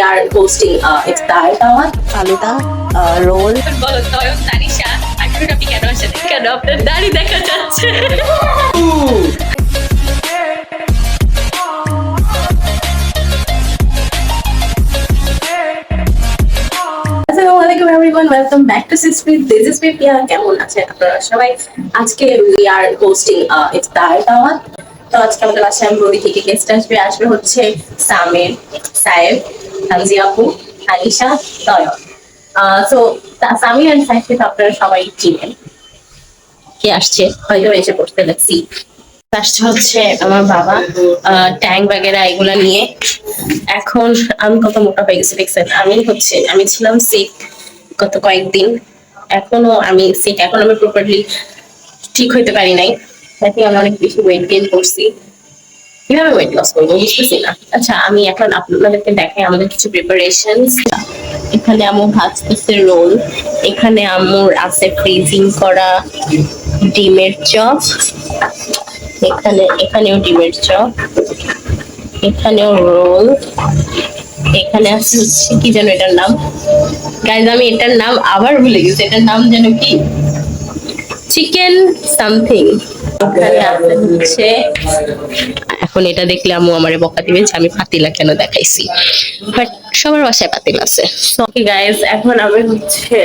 are hosting Iftar Dawat. Falooda roll বলো তয়ন তানিশা আজকে আপনি কেন আসেন কেন আপনার দাড়ি দেখা যাচ্ছে Assalamu alaikum everyone, welcome back to Six Feet. This is Pipia. কেমন আছেন আপনারা সবাই? আজকে we are hosting Iftar Dawat. তো আজকে আমাদের বাসায় বড়ি থেকে গেস্ট আসবে হচ্ছে সামির, সায়েব, তানজিয়া আপু, আনিশা, তয়ন। সো সামির এন্ড সায়েবকে তো আপনারা সবাই চিনেন। কে আসছে হয়তো এসে পড়তে লাগছি। আসছে হচ্ছে আমার বাবা ট্যাঙ্ক বাগেরা এগুলা নিয়ে। এখন আমি কত মোটা হয়ে গেছি দেখছেন। আমি ছিলাম সিক গত কয়েকদিন, এখনো আমি সিক, এখন আমি প্রপারলি ঠিক হইতে পারি নাই। আমি অনেক বেশি ওয়েট গেইন করছি। কিভাবে ওয়েট লস করবো বুঝতেছি না। আচ্ছা আমি এখন আপনাদেরকে দেখাই আমাদের কিছু প্রিপারেশন। এখানে আম্মু ভাজতেছে রোল, এখানে আম্মুর আছে ফ্রিজিং করা ডিমের চপ, এখানেও ডিমের চপ, এখানেও রোল, এখানে আছে হচ্ছে কি যেন এটার নাম, গাইজ আমি এটার নাম আবার ভুলে গেছি। এটার নাম যেন কি, চিকেন সামথিং। এখানে আছে হচ্ছে, এখন এটা দেখলে আম্মু আমারে বকা দিবেন যে আমি পাতিলা কেন দেখাইছি, বাট সবার বাসায় পাতিলা আছে। ওকে গাইজ, এখন আমি হচ্ছে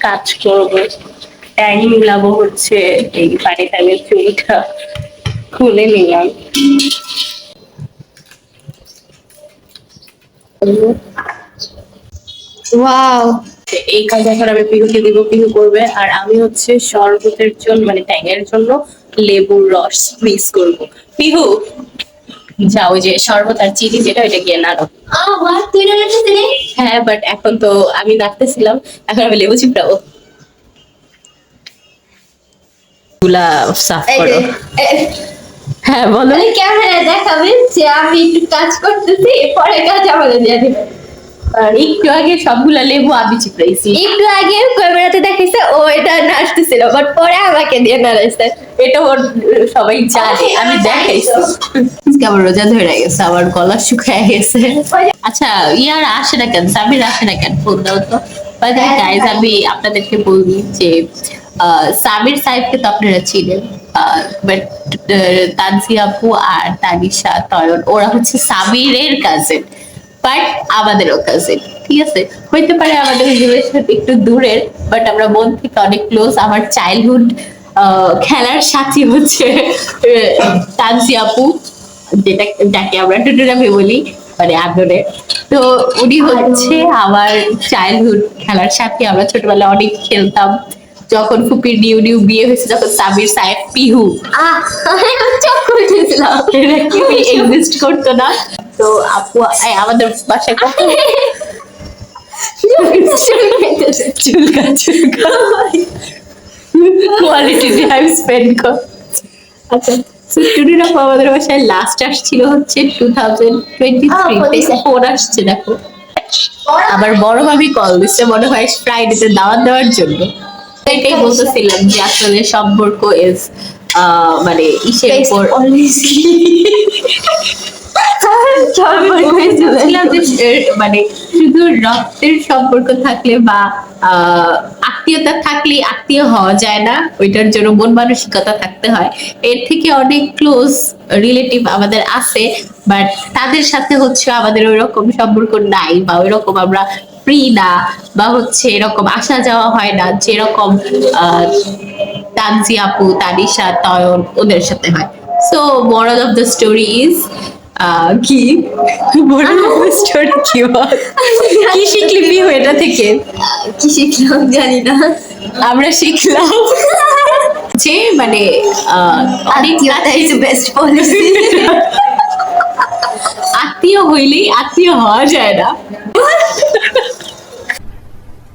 কাজ করব, ট্যাং মিলাবো হচ্ছে এই পানিতে। আমি চুলটা খুলে নিলাম। ওয়াও এই কাজ এখন আমি পিহুকে দিব, পিহু করবে। আর আমি হচ্ছে শরবতের জন্য মানে ট্যাঙের জন্য লেবুর রস মিক্স করব। পিহু যাও, ওই যে শরবত আর চিনি যেটা ওইটা গিয়ে নাড়ো। তুই না নাচছিলি? হ্যাঁ, বাট এখন তো আমি নাড়তেছিলাম, এখন আমি লেবু চিপড়াবো। গুলা সাফ করো। হ্যাঁ বলো। ক্যামেরায় দেখাবেন যে আমি একটু কাজ করতেছি, পরে কাজ আমাদের দিয়ে দিবেন। আর একটু আগে সবগুলা লেবু আমি চিপড়াইছি। একটু আগে ক্যামেরাতে দেখাইছে ও এটা নাচতেছিল, বাট পরে আমাকে দিয়ে নাড়াইছে। এটা ওর সবাই জানে, আমি দেখাইছি। আজকে আমার রোজা ধরে গেছে, আমার গলা শুকায় গেছে। আচ্ছা ইয়ার আসে না কেন, সাবির আসে না কেন, ফোন দাও তো। গাইজ আমি আপনাদেরকে বলি যে সাবির সাহেবকে তো আপনারা চিনেন, বাট তানজিয়া আপু আর তানিশা, তয়ন ওরা হচ্ছে সাবিরের কাজিন, বাট আমাদেরও কাজিন। ঠিক আছে, হইতে পারে আমাদের রিলেশন একটু দূরের, বাট আমরা বোন থেকে অনেক ক্লোজ। আমার চাইল্ডহুড খেলার সাথী হচ্ছে তানজিয়া আপু, যাকে আমরা টুটুরামি বলি মানে আদরে। তো উনি হচ্ছে আমার চাইল্ডহুড খেলার সাথী। আমরা ছোটবেলায় অনেক খেলতাম। যখন ফুপির নিউ নিউ বিয়ে হয়েছে, যখন সাবির সাহেব পিহু চক করে দিয়েছিলাম, এক্সিস্ট করতো না। তো আপু আমাদের বাসায় কত চুলকা কোয়ালিটি টাইম স্পেন্ড কর। আচ্ছা টুটুর আপু আমাদের বাসায় লাস্ট আসছিল হচ্ছে 2023 ফোন আসছে দেখো। আবার বড় ভাবি কল দিচ্ছে মনে হয় ফ্রাইডেতে দাওয়াত দেওয়ার জন্য। এটাই বলতেছিলাম যে আসলে সম্পর্ক ইজ মানে ইসের উপর মানে শুধু রক্তের সম্পর্ক থাকলে বা আত্মীয়তা থাকলে আত্মীয় হওয়া যায় না, ওইটার জন্য মন মানসিকতা থাকতে হয়। এর থেকে অনেক ক্লোজ রিলেটিভ আমাদের আছে, বাট তাদের সাথে হচ্ছে আমাদের ওই রকম সম্পর্ক নাই, বা ওই রকম আমরা ফ্রি না, বা হচ্ছে এরকম আসা যাওয়া হয় না যেরকম তানজিয়া আপু, তানিশা, তয়ন ওদের সাথে হয়। So moral of the story is কি, মোরাল অফ দ্য স্টোরি কি বল, কি শিখলি বিহু এটা থেকে? কি শিখলাম জানি না। আমরা শিখলাম যে মানে অনেক বেস্ট পলিসি। আত্মীয় হইলেই আত্মীয় হওয়া যায় না।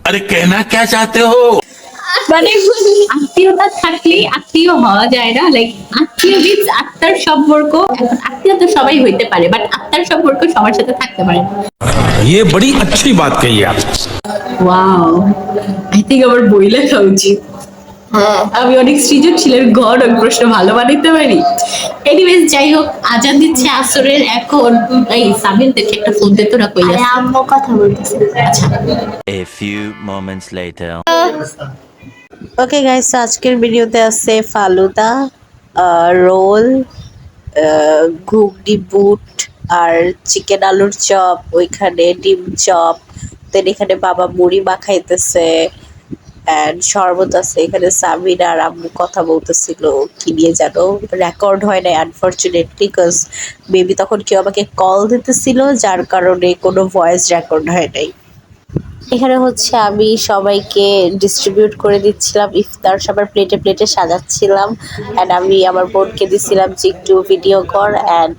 अरे कहना क्या चाहते हो? মানে আত্মীয়তা থাকলে আত্মীয় হওয়া যায় না, লাইক আত্মীয় মিন্স আত্মার সম্পর্ক। আত্মীয় তো সবাই হইতে পারে, বাট আত্মার সম্পর্ক সবার সাথে থাকতে পারে না। ये बड़ी अच्छी बात कही आप। ওয়াও, আই থিংক আমার বই লেখা উচিত। আমি অনেক সৃজনশীলের গড় ওই প্রশ্ন ভালো বানাইতে পারি। এনিওয়েজ যাই হোক, আজান দিচ্ছে আসরের এখন। এই সাবির দেখে একটা ফোন দে, তোরা কই যাস? আম্মু কথা বলতেছে। আচ্ছা A few moments later. Okay guys, আজকের ভিডিওতে আছে ফালুদা, রোল, ঘুগনি বুট আর চিকেন আলুর চপ, ওইখানে ডিম চপ, দেন এখানে বাবা মুড়ি মাখাইতেছে অ্যান্ড শরবত আছে। এখানে সামিন আর আম্মু কথা বলতেছিল কি নিয়ে জানো, রেকর্ড হয় নাই আনফরচুনেটলি, বিকজ বেবি তখন কেউ আমাকে কল দিতেছিল, যার কারণে কোনো ভয়েস রেকর্ড হয় নাই। এখানে হচ্ছে আমি সবাইকে ডিস্ট্রিবিউট করে দিচ্ছিলাম ইফতার, সবার প্লেটে প্লেটে সাজাচ্ছিলাম অ্যান্ড আমি আমার বোনকে দিচ্ছিলাম যে একটু ভিডিও কর, অ্যান্ড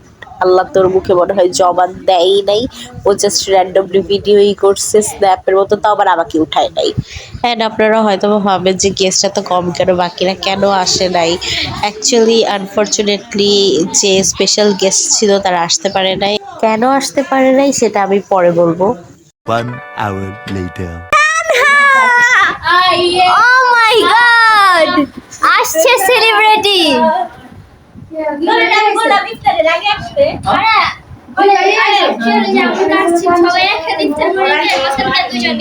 আল্লাহ তোর মুখে মনে হয় জবান দেয়ই নাই, ও জাস্ট র্যান্ডমলি ভিডিওই করছে স্ন্যাপের মতো, তাও আবার আমাকে উঠায় নাই। অ্যান্ড আপনারা হয়তো ভাবেন যে গেস্টটা তো কম কেন, বাকিরা কেন আসে নাই। অ্যাকচুয়ালি আনফরচুনেটলি যে স্পেশাল গেস্ট ছিল তারা আসতে পারে নাই। কেন আসতে পারে নাই সেটা আমি পরে বলবো। 1 hour later. ও মাই গড, আসছে সেলিব্রিটি। সবাই একসাথে ইফতার করে দিয়ে মাঝখানে দুজন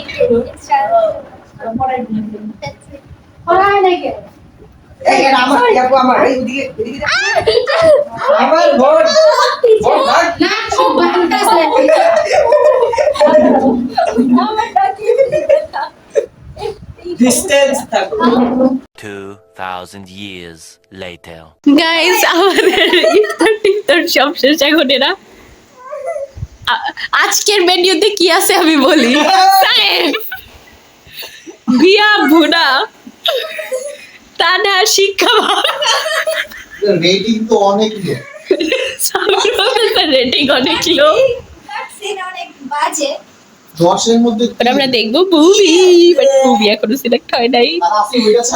ডিস্টেন্স থাকো। 2000 years later. গাইস, আমাদের ইফতার সব শেষ এখন। এরা আজকের মেনুতে কি আছে আমি বলি। সাহেব, বিয়া ভুনা, তানা শিক্ষা, রেটিং তো অনেক লো। রেটিং অনেক লো। অনেক বাজে। 10 এর মধ্যে এবার আমরা দেখবো মুভি, বাট মুভি এখনো সিলেক্ট হয় নাই।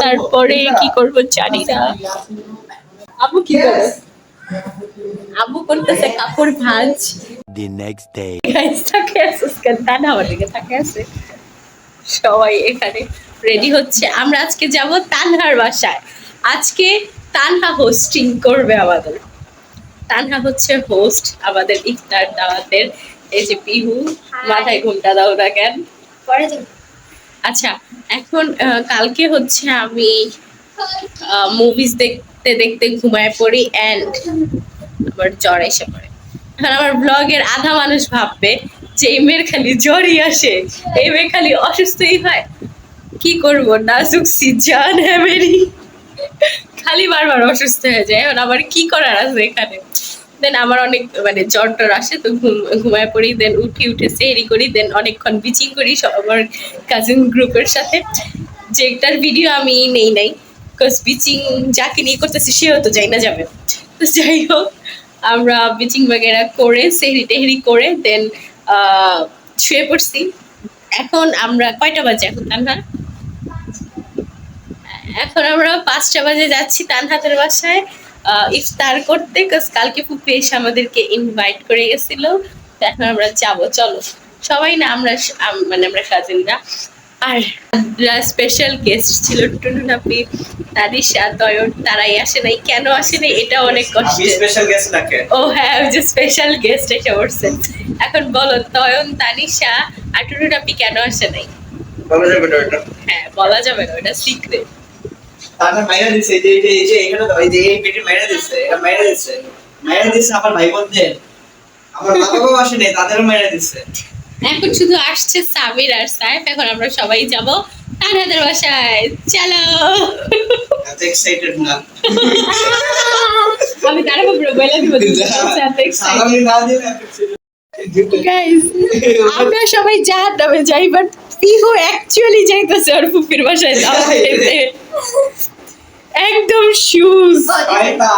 তারপরে কি করবো জানি না। আবু কি করে? আবু করতেছে কাপড় ভাঁজ। The next day. গাইস, তাকে আসছে তানা আমার দিকে তাকে আছে। সবাই এখানে রেডি হচ্ছে। আমরা আজকে যাব তানহার বাসায়। আজকে তানহা হোস্টিং করবে আমাদের। তানহা হচ্ছে হোস্ট আমাদের ইফতার দাওয়াতের। এই যে পিহু, মাথায় ঘুমটা দাও না কেন? আচ্ছা, এখন কালকে হচ্ছে আমি মুভিজ দেখতে দেখতে ঘুমায় পড়ি অ্যান্ড আমার জ্বর এসে পড়ে। এখন আমার ব্লগের আধা মানুষ ভাববে যে এই মেয়ের খালি জ্বরই আসে, এই মেয়ে খালি অসুস্থই হয়। কি করবো, নাজুক সি জান হ্যাঁ মেরি, খালি বারবার অসুস্থ হয়ে যায়। এখন আবার কি করার আছে এখানে। দেন আমার অনেক মানে জ্বর টর আসে, তো ঘুমায় পড়ি। দেন উঠে সেহরি করি, দেন অনেকক্ষণ বিচিং করি সব আমার কাজিন গ্রুপের সাথে, যেটার ভিডিও আমি নেই নাই, বিকজ বিচিং যাকে নিয়ে করতেছি সেও তো যাই না যাবে। তো যাই হোক, আমরা বিচিং বাগেরা করে সেহরি টেহরি করে দেন শুয়ে পড়ছি। এখন আমরা কয়টা বাজে এখন তানহা? এখন আমরা 5টা বাজে যাচ্ছি তানহাতের বাসায় ইফতার করতে, কালকে ফুপি এসে আমাদেরকে ইনভাইট করে গেছিল। তো এখন আমরা যাবো, চলো সবাই না, আমরা মানে আমরা কাজিনরা আর স্পেশাল গেস্ট ছিল টুনুনাপি, তারিশা, তয়ন, তারাই আসে নাই। কেন আসে নাই এটা অনেক কষ্ট। স্পেশাল গেস্ট নাকি? ও হ্যাঁ, ওই যে স্পেশাল গেস্ট এসে পড়ছে। এখন বলো তয়ন, তানিশা আর টুনুনাপি কেন আসে নাই? বলা যাবে না এটা। হ্যাঁ, বলা যাবে না, ওটা সিক্রেট। তারপর মাইরা দিছে, এই যে এখানে তো এই যে এই পেটে মাইরা দিছে, এটা মাইরা দিছে আমার ভাই বোনদের। আমার মা বাবা আসে নাই, তাদেরও মাইরা দিছে। এখন শুধু আসছে সাবির আর সাইফ। এখন আমরা সবাই যাব তানহাদের বাসায়, চলো। এত এক্সাইটেড না। আমি তার উপরে বলে দিব এত এক্সাইটেড। আমি না দিলে গাইস, আমরা সবাই জাহান্নামে যাই, বাট পিহু অ্যাকচুয়ালি যাইতেছে ওর ফুপির বাসায় দাওয়াত খেতে। একদম শুজ, আইতা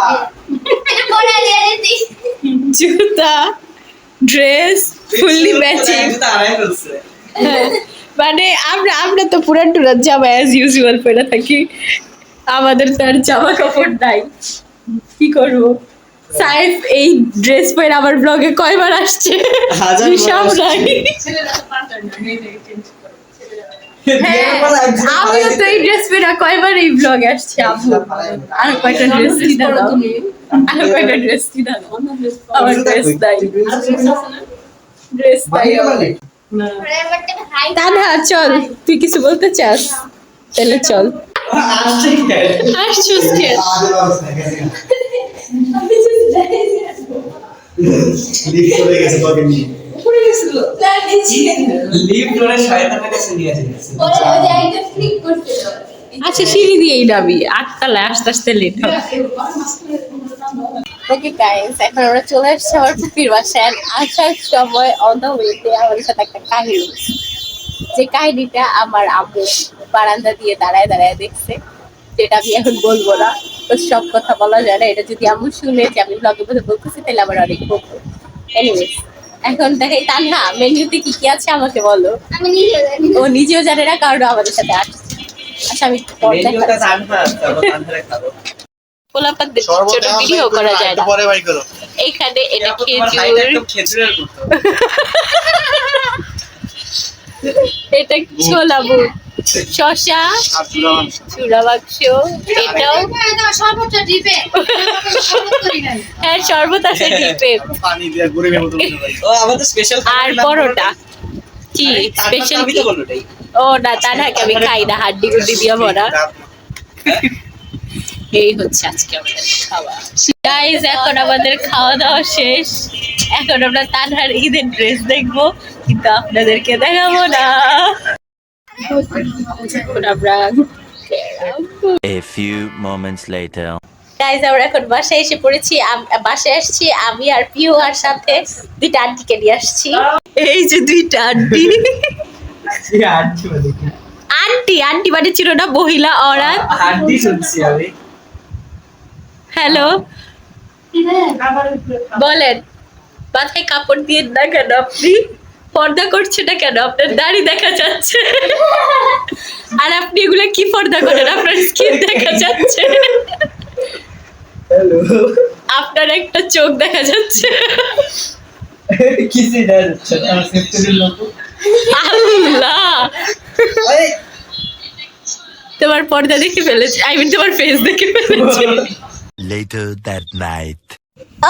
জুতা, ড্রেস ফুললি ম্যাচিং। এটা আড়াই ফেলছে। মানে আমরা তো পুরান টুরান জামা অ্যাজ ইউজুয়াল পরে থাকি, আমাদের তো আর জামা কাপড় নাই। কি করবো? সাইফ এই ড্রেস পরে আমার ব্লগে কয়বার আসছে হাজার বার হিসাব আসছে। নাই। আমিও তো এই ড্রেস পরে কয়বার এই ব্লগে আসছি আব্বু আর কয়টা ড্রেস কিনা দাও আর কয়টা ড্রেস কিনা দাও আমার ড্রেস দাই ড্রেস দাই তানহা চল তুই কিছু বলতে চাস তাহলে চল আসছিস কে লিফট করে গেছে তোকে নিয়ে লিফট করে শয়তানের কাছে নিয়ে গেছে আচ্ছা সিঁড়ি দিয়েই যাবি আটতলায় আস্তে আস্তে লেট হবে ওকে গাইস এখন আমরা চলে আসছি আমার ফুপির বাসায় আর আসার সময় অন দ্য ওয়েতে আমাদের সাথে একটা কাহিনী হয়েছে। যে কাহিনীটা আমার আব্বু বারান্দা দিয়ে দাঁড়ায় দাঁড়ায় দেখছে, যেটা আমি এখন বলবো না, তো সব কথা বলা যায় না। এটা যদি আম্মু শুনে যে আমি ব্লগের মধ্যে বলতেছি তাহলে আমার অনেক বলবো। এনিওয়েজ এখন দেখাই তানহা মেনুতে কি কি আছে আমাকে বলো। ও নিজেও জানে না কারণ আমাদের সাথে আসছে। আচ্ছা আমি মেনুটা জানবা তারপর আন্ধারে খাবো পোলাপানদের ছোট ভিডিও করা যায় না। পরে বাই করো এইখানে এটা সাইডে খেজুর, একদম খেজুরের মতো এটা ছোলা বুট, শসা, আর পুরো চূড়া বাক্স, এটাও হ্যাঁ শরবত আছে ডিপে, পানি দিয়ে গরিবের মতো ও আমাদের স্পেশাল আর পরোটা। কি স্পেশাল কি? ও না তানহাকে আমি খাই না, হাড্ডি গুড্ডি দিয়ে ভরা। এই হচ্ছে আজকে আমাদের খাওয়া। গাইস এখন আমাদের খাওয়া দাওয়া শেষ। এখন আমরা তানহার ঈদের ড্রেস দেখবো, কিন্তু আপনাদেরকে দেখাবো না। এখন আমরা A few moments later. Guys আমরা এখন বাসায় এসে পড়েছি। বাসায় আসছি আমি আর পিউ আর সাথে দুইটা আন্টিকে নিয়ে আসছি। এই যে দুইটা আন্টি, আন্টি আন্টি মানে ছিল না মহিলা অরাত। হাড্ডি শুনছি আমি হ্যালো বলেন, মাথায় কাপড় দিয়ে না কেন আপনি? পর্দা করছে না কেন? আপনার দাড়ি দেখা যাচ্ছে আর আপনি এগুলো কি পর্দা করেন? আপনার স্কিন দেখা যাচ্ছে, হ্যালো আপনার একটা চোখ দেখা যাচ্ছে। কিসি না আমার সেপ্টেম্বরের লোক আল্লাহ তোমার পর্দা দেখে ফেলেছে, আই মিন তোমার ফেস দেখে ফেলেছে। Later that night.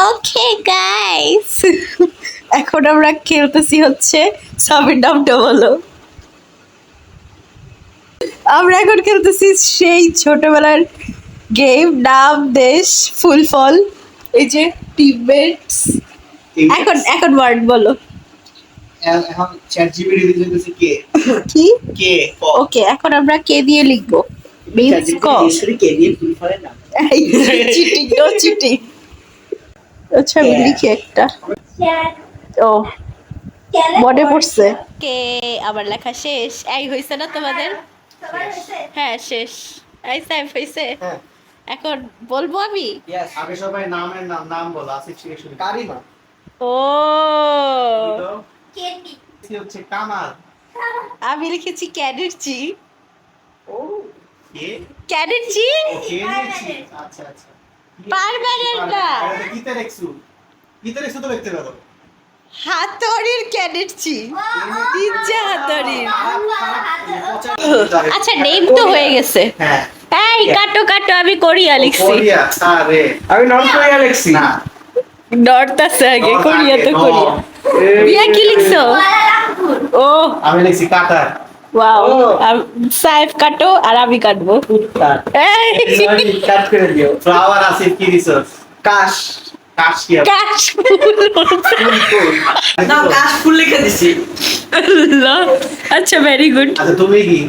Okay guys এখন আমরা খেলতেছি হচ্ছে ছবির নামটা বলো। আমরা এখন খেলতেছি সেই ছোটবেলার গেম, নাম দেশ ফুল ফল, এই যে টিমমেটস। এখন ওয়ার্ড বলো। এখন চ্যাট জিপিটি দিতেছে কে কি কে ওকে এখন আমরা কে দিয়ে লিখবো? মিন্স ক। ঈশ্বরী কে দিয়ে ফুল করে না চিটিং নো চিটিং। আচ্ছা আমি লিখি একটা। ও মনে পড়ছে। কে আবার লেখা শেষ। এই হইছে না তোমাদের? হ্যাঁ শেষ। এই সাইফ হইছে। এখন বলবো আমি। ইয়েস আগে সবাই নামের নাম বলো। আসিফ থেকে শুরু কারিমা ও কি হচ্ছে কামাল আমি লিখেছি ক্যাডেটজি। ও কে ক্যাডেটজি কে নিয়েছি আচ্ছা আচ্ছা পারমানেন্ট না, এটা কিতে রেখছো তো লিখতে পারো হাতড়ির ক্যাডেটজি, তিনজা হাতড়ির। আচ্ছা নেম তো হয়ে গেছে। হ্যাঁ এই কাটো কাটো আমি কোরিয়া লিখছি। কোরিয়া আরে আমি নর্থ কোরিয়া লিখছি না নর্থ আছে আগে, কোরিয়া তো কোরিয়া। বিয়া কি লিখছো? ও আমি লিখছি কাতার ওয়াও। সাইফ কাটো আর আমি কাটবো। এই কাট করে দিও ফ্লাওয়ার আসিফ কি রিসোর্স কাশ কাশ কি কাশ না কাশ ফুল লিখে দিছি আল্লাহ আচ্ছা ভেরি গুড। আচ্ছা তুমি কি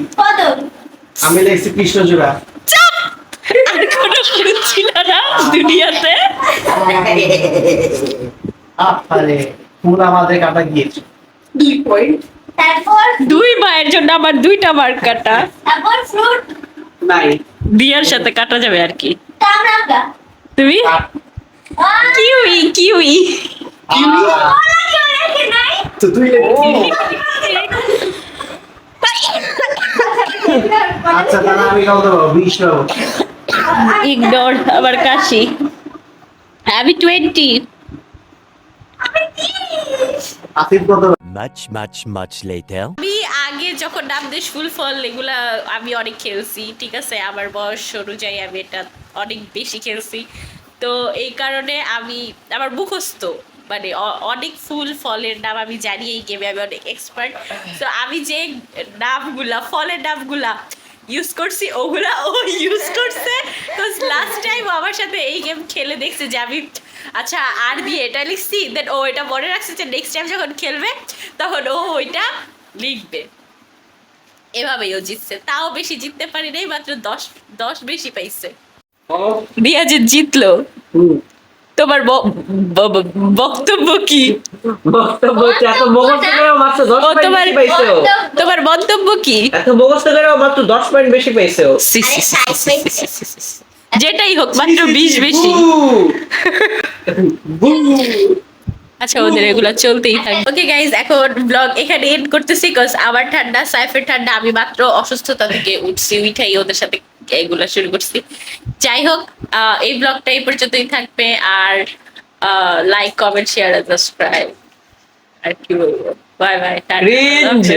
আমি লিখছি কৃষ্ণচূড়া আর কোনো কিছু ছিল না দুনিয়াতে। আরে ফুল আমাদের কাটা গিয়েছে 2 পয়েন্ট। তারপর 2 মায়ের জন্য আমার 2টা মার্ক কাটা। তারপর ফ্রুট নাই বিয়ার সাথে কাটা যাবে আর কি। তুমি কিউই কিউই তো তুই আচ্ছা তাহলে আমি কত দেবো 20 দেবো ইগনোর আবার কাশি। আমি 20। আসিফ কত Much later. আমি আগে যখন নাম দেশ ফুল ফল এগুলা আমি অনেক খেলছি, ঠিক আছে, আমার বয়স অনুযায়ী আমি এটা অনেক বেশি খেলছি। তো এই কারণে আমি আমার মুখস্থ মানে অনেক ফুল ফলের নাম আমি জানি, এই গেমে আমি অনেক এক্সপার্ট। তো আমি যে নামগুলা ফলের নামগুলা ইউজ করছি ওগুলা ও ইউজ করছে। তো লাস্ট টাইম আমার সাথে এই গেম খেলে দেখছে যে আমি আচ্ছা আর দিয়ে এটা লিখছি, দেন ও এটা মনে রাখছে যে নেক্সট টাইম যখন খেলবে তখন ও ওইটা লিখবে। এভাবেই ও জিতছে, তাও বেশি জিততে পারি নাই, মাত্র 10 বেশি পাইছে। রিয়া যে জিতলো, তোমার বক্তব্য কি? বক্তব্য হচ্ছে এত মুখস্থ করেও মাত্র 10 ও পয়েন্ট তোমার বেশি পাইছে ও। তোমার মন্তব্য কি? এত মুখস্থ করেও মাত্র 10 পয়েন্ট বেশি পাইছে ও। যেটাই হোক মাত্র 20 বেশি। আচ্ছা ওদের এগুলা চলতেই থাকবে। ওকে গাইজ, এখন ব্লগ এখানে এন্ড করতেছি, কজ আমার ঠান্ডা, সাইফের ঠান্ডা, আমি মাত্র অসুস্থতা থেকে উঠছি, উঠাই ওদের সাথে এগুলা শুরু করছি। যাই হোক, এই ব্লগটা এই পর্যন্তই থাকবে। আর লাইক, কমেন্ট, শেয়ার আর সাবস্ক্রাইব। আর কি বলবো, বাই বাই। ক্রিঞ্জ